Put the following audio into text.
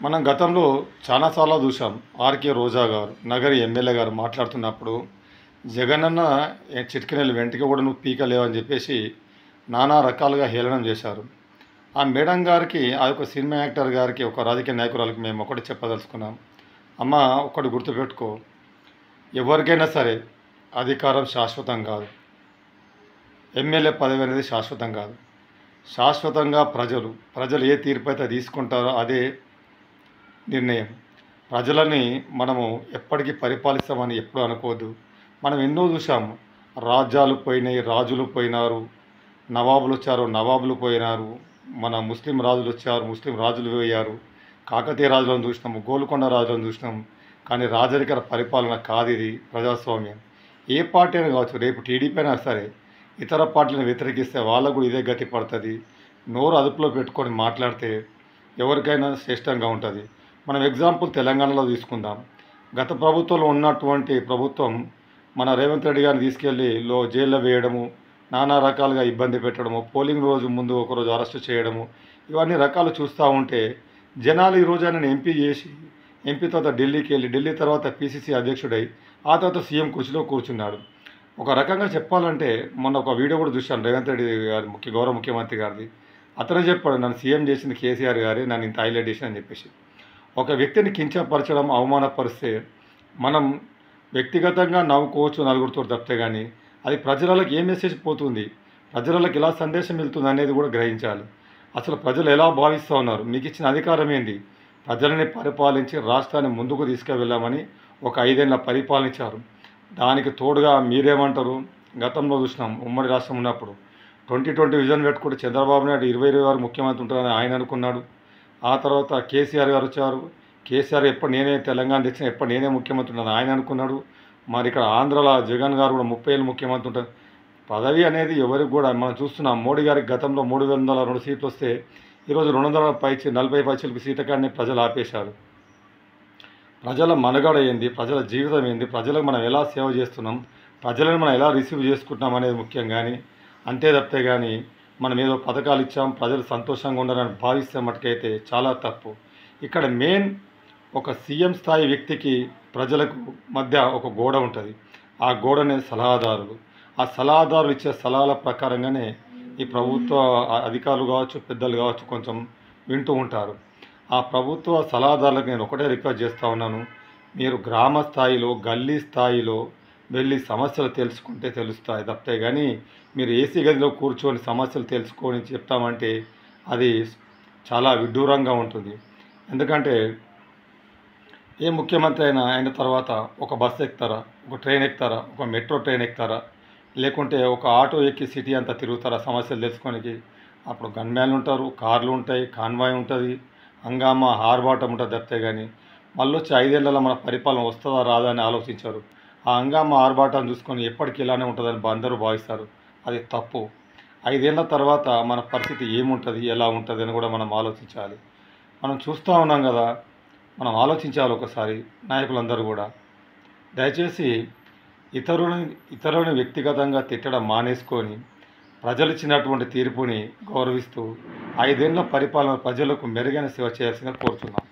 మనం గతంలో చాలాసార్లు చూసాం. ఆర్‌కే రోజా గారు, నగరి ఎమ్మెల్యే గారు మాట్లాడుతున్నప్పుడు, జగనన్న చిటికెనెల వెంట్రుక కూడా నువ్వు పీకలేవు అని చెప్పేసి నానా రకాలుగా హేళన చేశారు. ఆ మేడం గారికి, ఆ యొక్క సినిమా యాక్టర్ గారికి, ఒక రాజకీయ నాయకురాలికి మేము ఒకటి చెప్పదలుచుకున్నాం. అమ్మ, ఒక్కటి గుర్తుపెట్టుకో, ఎవరికైనా సరే అధికారం శాశ్వతం కాదు. ఎమ్మెల్యే పదవి అనేది శాశ్వతం కాదు. శాశ్వతంగా ప్రజలు ఏ తీర్పు అయితే తీసుకుంటారో అదే నిర్ణయం. ప్రజలని మనము ఎప్పటికీ పరిపాలిస్తామని ఎప్పుడూ అనుకోవద్దు. మనం ఎన్నో చూసాము. రాజ్యాలు పోయినాయి, రాజులు పోయినారు, నవాబులు వచ్చారు, నవాబులు పోయినారు, మన ముస్లిం రాజులు వచ్చారు, ముస్లిం రాజులు పోయారు, కాకతీయ రాజులను చూసినాము, గోల్కొండ రాజులను చూసినాము. కానీ రాజరిక పరిపాలన కాదు ఇది, ప్రజాస్వామ్యం. ఏ పార్టీ అయినా కావచ్చు, రేపు టీడీపీ అయినా సరే ఇతర పార్టీలను వ్యతిరేకిస్తే వాళ్ళకు కూడా ఇదే గతి పడుతుంది. నోరు అదుపులో పెట్టుకొని మాట్లాడితే ఎవరికైనా శ్రేష్టంగా ఉంటుంది. మనం ఎగ్జాంపుల్ తెలంగాణలో తీసుకుందాం. గత ప్రభుత్వంలో ఉన్నటువంటి ప్రభుత్వం మన రేవంత్ రెడ్డి గారిని తీసుకెళ్ళి జైల్లో వేయడము, నానా రకాలుగా ఇబ్బంది పెట్టడము, పోలింగ్ రోజు ముందు ఒకరోజు అరెస్టు చేయడము, ఇవన్నీ రకాలు చూస్తూ ఉంటే జనాలు ఈరోజు ఆయన ఎంపీ చేసి, ఎంపీ తర్వాత ఢిల్లీకి వెళ్ళి, ఢిల్లీ తర్వాత పీసీసీ అధ్యక్షుడై, ఆ తర్వాత సీఎం కుర్చీలో కూర్చున్నాడు. ఒక రకంగా చెప్పాలంటే మొన్న ఒక వీడియో కూడా చూశాను రేవంత్ రెడ్డి గారి గౌరవ ముఖ్యమంత్రి గారిది. అతనే చెప్పాడు, నన్ను సీఎం చేసింది కేసీఆర్ గారే, నన్ను ఇంత హైలైట్ చేసి అని చెప్పేసి. ఒక వ్యక్తిని కించపరచడం, అవమానపరిస్తే మనం వ్యక్తిగతంగా నవ్వుకోవచ్చు నలుగురితో తప్పితే, కానీ అది ప్రజలకు ఏ మెసేజ్ పోతుంది, ప్రజలకు ఎలా సందేశం వెళ్తుంది అనేది కూడా గ్రహించాలి. అసలు ప్రజలు ఎలా భావిస్తూ ఉన్నారు, మీకు ఇచ్చిన అధికారం ఏంది? ప్రజలని పరిపాలించి రాష్ట్రాన్ని ముందుకు తీసుకువెళ్ళామని ఒక 5 ఏళ్ళ పరిపాలించారు. దానికి తోడుగా మీరేమంటారు? గతంలో చూసినాం, ఉమ్మడి రాష్ట్రం ఉన్నప్పుడు 2020 విజన్ పెట్టుకుంటే చంద్రబాబు నాయుడు 2026 ముఖ్యమంత్రి ఉంటారని ఆయన అనుకున్నాడు. ఆ తర్వాత కేసీఆర్ గారు వచ్చారు. కేసీఆర్ ఎప్పుడు నేనే తెలంగాణ తెచ్చిన, ఎప్పుడు నేనే ముఖ్యమంత్రి ఉంటాను ఆయన అనుకున్నాడు. మరి ఇక్కడ ఆంధ్రలో జగన్ గారు కూడా 30 ఏళ్ళు ముఖ్యమంత్రి ఉంటారు. పదవి అనేది ఎవరికి కూడా మనం చూస్తున్నాం. మోడీ గారికి గతంలో 302 సీట్లు వస్తే ఈరోజు 240 పైచీలకు సీట్ల కాడనే ప్రజలు ఆపేశారు. ప్రజల మనుగడ ఏంది, ప్రజల జీవితం ఏంది, ప్రజలకు మనం ఎలా సేవ చేస్తున్నాం, ప్రజలను మనం ఎలా రిసీవ్ చేసుకుంటున్నాం అనేది ముఖ్యం. కానీ అంతే తప్పితే కానీ మనం ఏదో పథకాలు ఇచ్చాం, ప్రజలు సంతోషంగా ఉండాలని భావిస్తే మటుకైతే చాలా తప్పు. ఇక్కడ మెయిన్ ఒక సీఎం స్థాయి వ్యక్తికి ప్రజలకు మధ్య ఒక గోడ ఉంటుంది. ఆ గోడనే సలహాదారులు. ఆ సలహాదారులు ఇచ్చే సలహాల ప్రకారంగానే ఈ ప్రభుత్వ అధికారులు కావచ్చు, పెద్దలు కావచ్చు కొంచెం వింటూ ఉంటారు. ఆ ప్రభుత్వ సలహాదారులకు నేను ఒకటే రిక్వెస్ట్ చేస్తూ ఉన్నాను, మీరు గ్రామ స్థాయిలో, గల్లీ స్థాయిలో వెళ్ళి సమస్యలు తెలుసుకుంటే తెలుస్తాయి తప్పితే, కానీ మీరు ఏసీ గదిలో కూర్చొని సమస్యలు తెలుసుకొని చెప్తామంటే అది చాలా విడ్డూరంగా ఉంటుంది. ఎందుకంటే ఏ ముఖ్యమంత్రి అయిన తర్వాత ఒక బస్సు ఎక్కుతారా, ఒక ట్రైన్ ఎక్కుతారా, ఒక మెట్రో ట్రైన్ ఎక్కుతారా, లేకుంటే ఒక ఆటో ఎక్కి సిటీ అంతా తిరుగుతారా సమస్యలు తెలుసుకోనికి? అప్పుడు గన్మ్యాన్లు ఉంటారు, కార్లు ఉంటాయి, కాన్వాయ్ ఉంటుంది, హంగామా ఆర్భాటం ఉంటుంది తప్పితే, కానీ మళ్ళీ వచ్చి 5 ఏళ్లలో మన పరిపాలన వస్తుందా రాదా అని ఆలోచించారు. ఆ హంగామా ఆర్భాటాన్ని చూసుకొని ఎప్పటికీ ఇలానే ఉంటుందని అందరూ భావిస్తారు. అది తప్పు. 5 ఏళ్ల తర్వాత మన పరిస్థితి ఏముంటుంది, ఎలా ఉంటుంది అని కూడా మనం ఆలోచించాలి. మనం చూస్తూ ఉన్నాం కదా, మనం ఆలోచించాలి ఒకసారి. నాయకులందరూ కూడా దయచేసి ఇతరులను వ్యక్తిగతంగా తిట్టడం మానేసుకొని ప్రజలు ఇచ్చినటువంటి తీర్పుని గౌరవిస్తూ 5 ఏళ్ల పరిపాలన ప్రజలకు మెరుగైన సేవ చేయాల్సిందిగా కోరుతున్నాం.